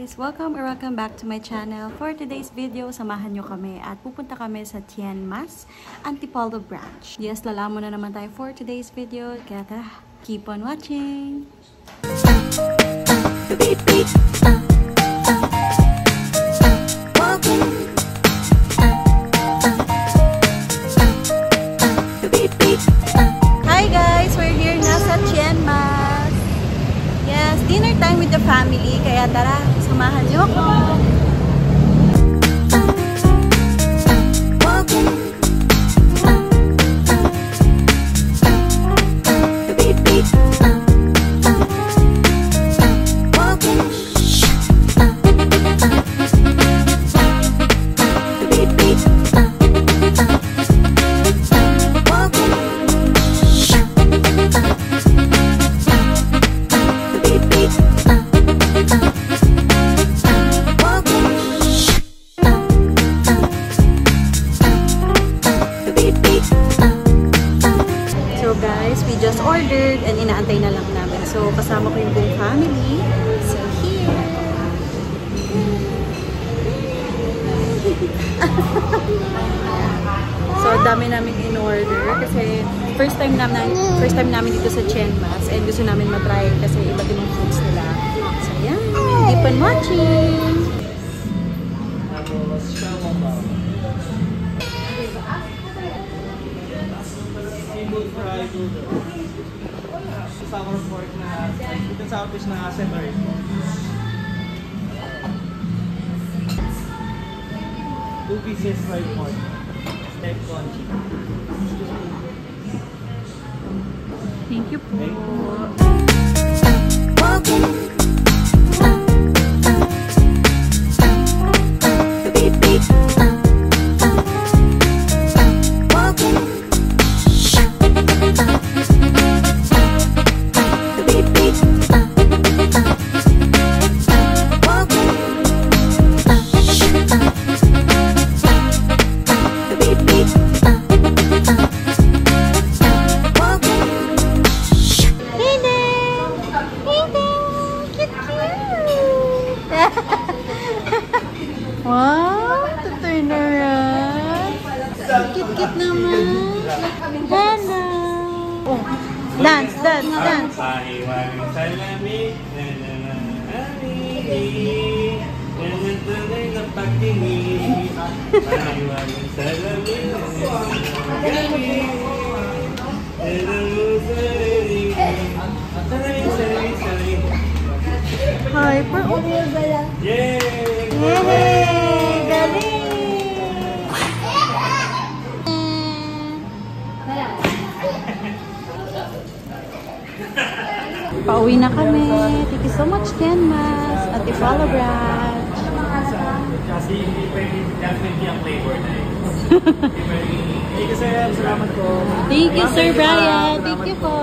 guys! Welcome or welcome back to my channel. For today's video, samahan nyo kami at pupunta kami sa Tien Mas Antipolo branch. Yes, lalaman na naman tayo for today's video. Kaya tara, keep on watching! Hi guys! We're here na sa Tien Mas. Yes, dinner time with the family. Kaya tara, samahan niyo ako. Just ordered and inaantay na lang namin. So, kasama ko yung buong family. So, here. So, dami namin in-order kasi first time namin dito sa Tien Mas and gusto namin matry kasi iba din yung foods nila. So, yan. Keep on watching! Fried noodles. Sour pork na ito sa fish na separate. 2 pieces fried pork. Egg congee. Thank you po. Wow! Tutoy na yan! Kit-kit naman! Hello! Oh! Dance! Dance! Dance! Pahiwagang salamin, tunay na pagtingin. Pahiwagang salamin, Hyper! Yay! Yay! Galing! Pauwi na kami. Thank you so much, Tien Mas Antipolo branch. Kasi hindi pwede definitely ang flavor na yun. Thank you, sir. Salamat po. Thank you, Sir Brian. Thank you po.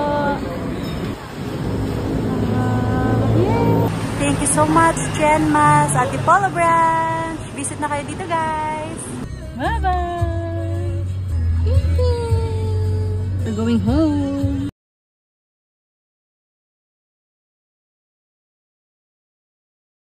Thank you so much, Tien Mas Antipolo branch. Visit na kayo dito, guys. Bye-bye. We're going home.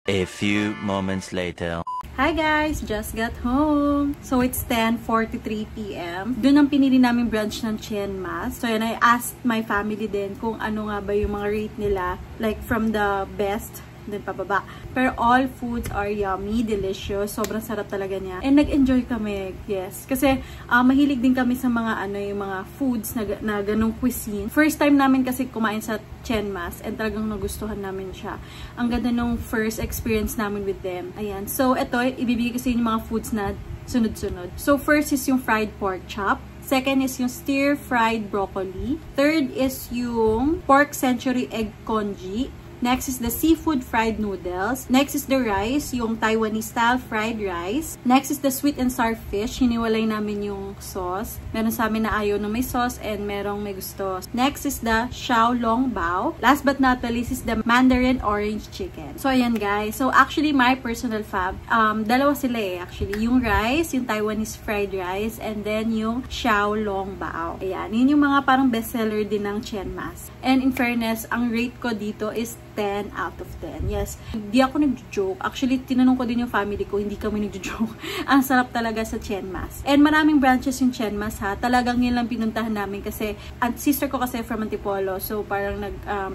A few moments later. Hi guys! Just got home. So it's 10:43 PM. Doon ang pinili namin branch ng Tien Mas. So and I asked my family din kung ano nga ba yung mga rate nila. Like from the best, then pababa. Pero all foods are yummy, delicious. Sobrang sarap talaga niya. And nag-enjoy kami, yes. Kasi mahilig din kami sa mga yung mga foods na ganong cuisine. First time namin kasi kumain sa Tien Mas and talagang nagustuhan namin siya. Ang ganda nung first experience namin with them. Ayan. So ito, ibibigay ko sa inyo yung mga foods na sunod-sunod. So first is yung fried pork chop. Second is yung stir-fried broccoli. Third is yung pork century egg congee. Next is the seafood fried noodles. Next is the rice, yung Taiwanese style fried rice. Next is the sweet and sour fish. Hiniwalay namin yung sauce. Meron sa amin na ayaw na may sauce and merong may gusto. Next is the Xiao Long Bao. Last but not the least is the Mandarin orange chicken. So ayan guys. So actually my personal fab, dalawa sila actually. Yung rice, yung Taiwanese fried rice, and then yung Xiao Long Bao. Ayan, yun yung mga parang bestseller din ng Tien Mas. And in fairness, ang rate ko dito is 10 out of 10. Yes, hindi ako nag-joke. Actually, tinanong ko din yung family ko, hindi kami nag-joke. Ang sarap talaga sa Chiang Mas. And maraming branches yung Chiang Mas ha. Talagang yun lang pinuntahan namin kasi sister ko kasi from Antipolo. So parang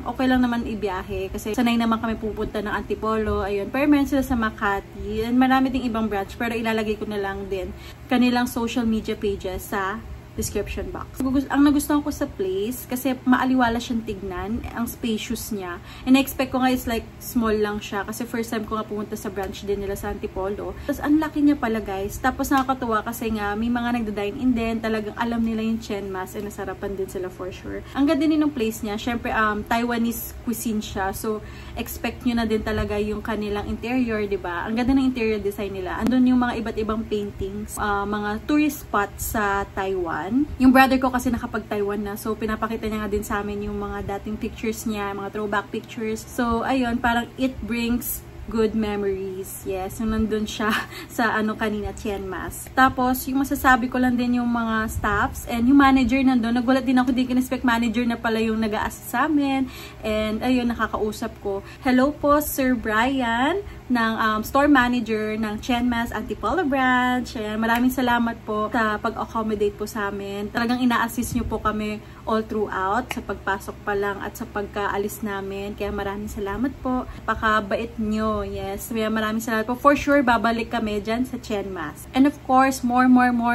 okay lang naman ibiyahe kasi sanay naman kami pupunta ng Antipolo. Ayun, pero meron sila sa Makati. And marami ding ibang branch pero ilalagay ko na lang din kanilang social media pages sa description box. Ang nagustuhan ko sa place kasi maaliwala siyang tignan, ang spacious niya. And I-expect ko nga is like small lang siya kasi first time ko nga pumunta sa branch din nila sa Antipolo. Tapos ang laki niya pala guys. Tapos nakakatuwa kasi nga may mga nagda-dine in din, talagang alam nila yung Chiang Mas and nasarapan din sila for sure. Ang ganda din ng place niya. Syempre Taiwanese cuisine siya. So expect nyo na din talaga yung kanilang interior, 'di ba? Ang ganda ng interior design nila. Andun yung mga iba't ibang paintings, mga tourist spots sa Taiwan. Yung brother ko kasi nakapag-Taiwan na. So, pinapakita niya nga din sa amin yung mga dating pictures niya, mga throwback pictures. So, ayun, parang it brings good memories. Yes, yung nandun siya sa kanina, Chiang Mas. Tapos, yung masasabi ko lang din yung mga staffs and yung manager nandun. Nagulat din ako, din kinespect manager na pala yung nag-a-assist sa amin. And, ayun, nakakausap ko. Hello po, Sir Brian, ng store manager ng Chiang Mas Antipolo branch. Ayan, maraming salamat po sa pag-accommodate po sa amin. Talagang ina-assist nyo po kami all throughout sa pagpasok pa lang at sa pagkaalis namin. Kaya maraming salamat po. Pakabait nyo. Yes, maraming salamat po. For sure, babalik kami dyan sa Chiang Mas. And of course, more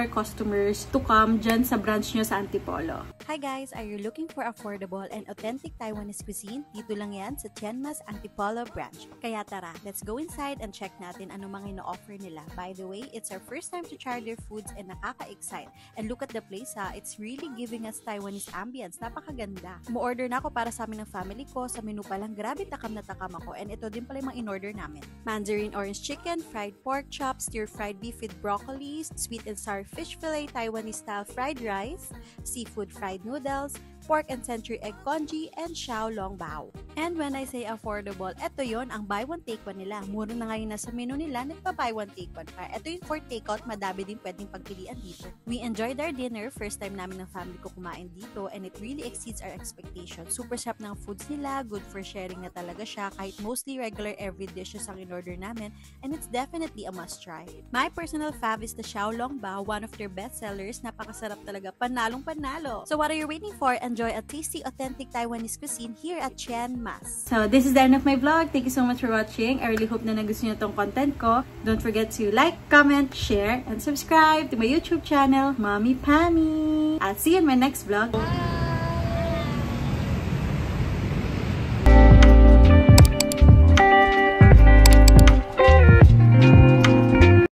customers to come dyan sa branch nyo sa Antipolo. Hi guys! Are you looking for affordable and authentic Taiwanese cuisine? Dito lang yan sa Chiang Mas Antipolo branch. Kaya tara, let's go inside and check natin ano mga ino-offer nila. By the way, it's our first time to try their foods and nakaka-excite. And look at the place ha, it's really giving us Taiwanese ambience. Napakaganda. Mo-order na ako para sa amin ng family ko. Sa menu pa lang, grabe takam na takam ako. And ito din pala yung mga in-order namin. Mandarin orange chicken, fried pork chops, stir-fried beef with broccoli, sweet and sour fish fillet, Taiwanese style fried rice, seafood fried noodles, pork and century egg congee, and xiao long bao. And when I say affordable, eto yon ang buy one take one nila. Mura na ngayon na sa menu nila, nagpa-buy one take one pa. Eto yung for takeout, madami din pwedeng pagpilian dito. We enjoyed our dinner, first time namin ng family ko kumain dito, and it really exceeds our expectations. Super sarap ng foods nila, good for sharing na talaga siya, kahit mostly regular every dishes ang in-order namin, and it's definitely a must try. My personal fav is the xiao long bao, one of their best sellers. Napakasarap talaga, panalong panalo. So what are you waiting for? Enjoy a tasty, authentic Taiwanese cuisine here at Chiang Mas. So, this is the end of my vlog. Thank you so much for watching. I really hope na nagustuhan niyo tong content ko. Don't forget to like, comment, share, and subscribe to my YouTube channel, Mommy Pammy. I'll see you in my next vlog. Bye!